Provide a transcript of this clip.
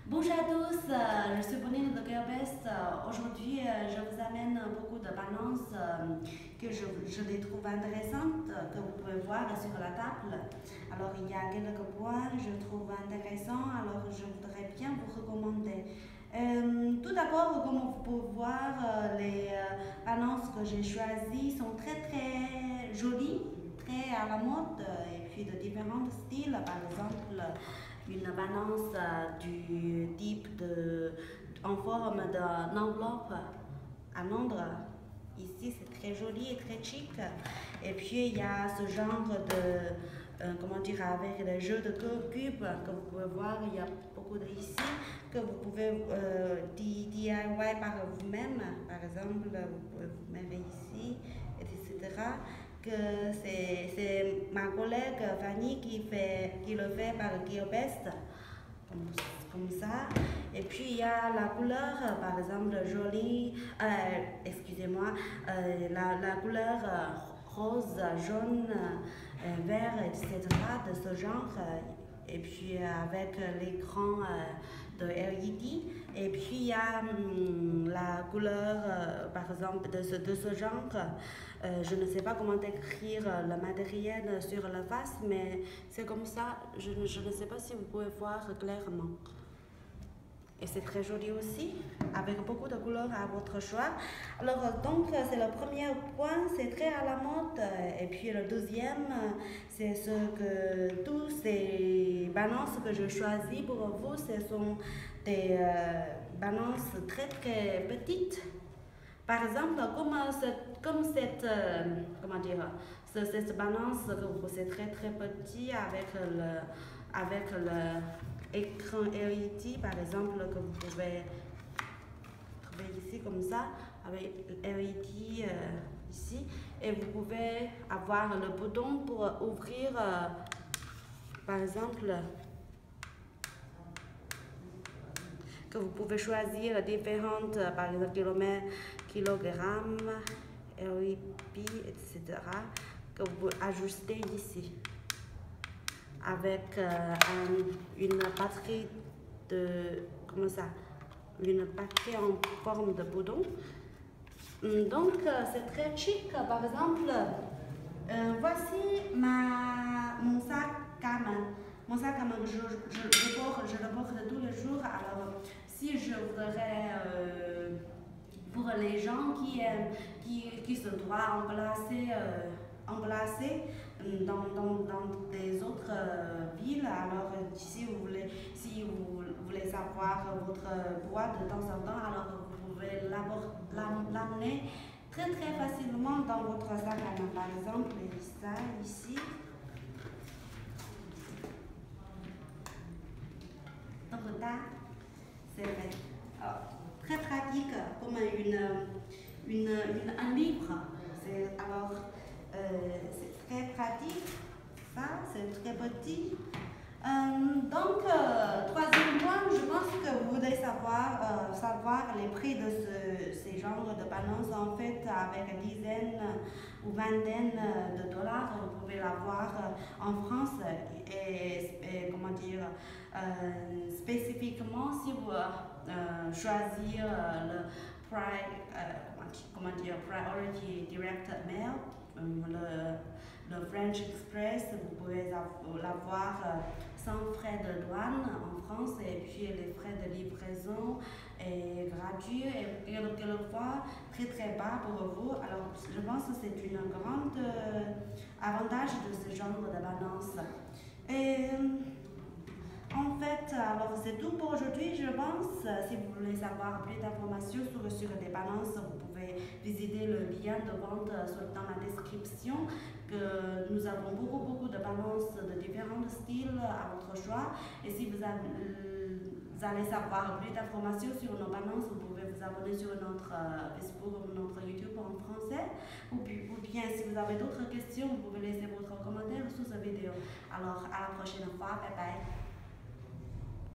Bonjour à tous, je suis Pauline de GeoBest. Aujourd'hui, je vous amène beaucoup de balances que je les trouve intéressantes, que vous pouvez voir sur la table. Alors, il y a quelques points que je trouve intéressants, alors je voudrais bien vous recommander. Tout d'abord, comme vous pouvez voir, les balances que j'ai choisies sont très jolies, très à la mode, et puis de différents styles. Par exemple, une balance du type en forme d'enveloppe à Londres. Ici, c'est très joli et très chic. Et puis, il y a ce genre de, comment dire, avec les jeux de cubes que vous pouvez voir, il y a beaucoup de ici que vous pouvez DIY par vous-même. Par exemple, vous pouvez vous mettre ici, etc. Que c'est ma collègue Fanny qui le fait par GeoBest, comme ça. Et puis il y a la couleur, par exemple jolie, excusez-moi, la couleur rose, jaune, vert, etc. de ce genre. Et puis avec l'écran de LED. Et puis il y a la couleur, par exemple, de ce genre. Je ne sais pas comment décrire le matériel sur la face, mais c'est comme ça. Je ne sais pas si vous pouvez voir clairement. Et c'est très joli aussi, avec beaucoup de couleurs à votre choix. Alors, donc, c'est le premier point, c'est très à la mode. Et puis, le deuxième, c'est ce que tous ces balances que je choisis pour vous, ce sont des balances très petites. Par exemple, comme cette, comment dire, cette balance, c'est très petit avec le écran LED, par exemple, que vous pouvez trouver ici comme ça, avec LED ici, et vous pouvez avoir le bouton pour ouvrir, par exemple, que vous pouvez choisir différentes, par exemple, kilogrammes, RIP, etc., que vous pouvez ajuster ici avec une batterie comment ça, une batterie en forme de bouton. Donc c'est très chic. Par exemple, voici mon sac à main. Mon sac à main, je le porte tous les jours. Alors, si je voudrais, pour les gens qui se doivent emplacer dans des autres villes, alors si vous voulez savoir votre poids de temps en temps, alors vous pouvez l'amener très facilement dans votre sac à main. Par exemple, ça ici. Donc là, c'est très pratique comme un livre. Alors, c'est très pratique. Ça, c'est très petit. Donc, troisième point, je pense que vous voulez savoir les prix de ces genres de balances. En fait, avec dizaines ou vingtaines de dollars, vous pouvez l'avoir en France. Et comment dire, spécifiquement, si vous choisissez le Priority Direct Mail, le French Express, vous pouvez l'avoir sans frais de douane en France, et puis les frais de livraison est gratuit et quelquefois très bas pour vous. Alors je pense que c'est un grand avantage de ce genre de balance. Et en fait, alors c'est tout pour aujourd'hui, je pense. Si vous voulez savoir plus d'informations sur des balances, vous pouvez visiter le lien de vente dans la description. Que nous avons beaucoup de balances de différents styles à votre choix. Et si vous allez savoir plus d'informations sur nos balances, vous pouvez vous abonner sur notre Facebook ou notre YouTube en français. Ou bien, si vous avez d'autres questions, vous pouvez laisser votre commentaire sous cette vidéo. Alors, à la prochaine fois. Bye bye.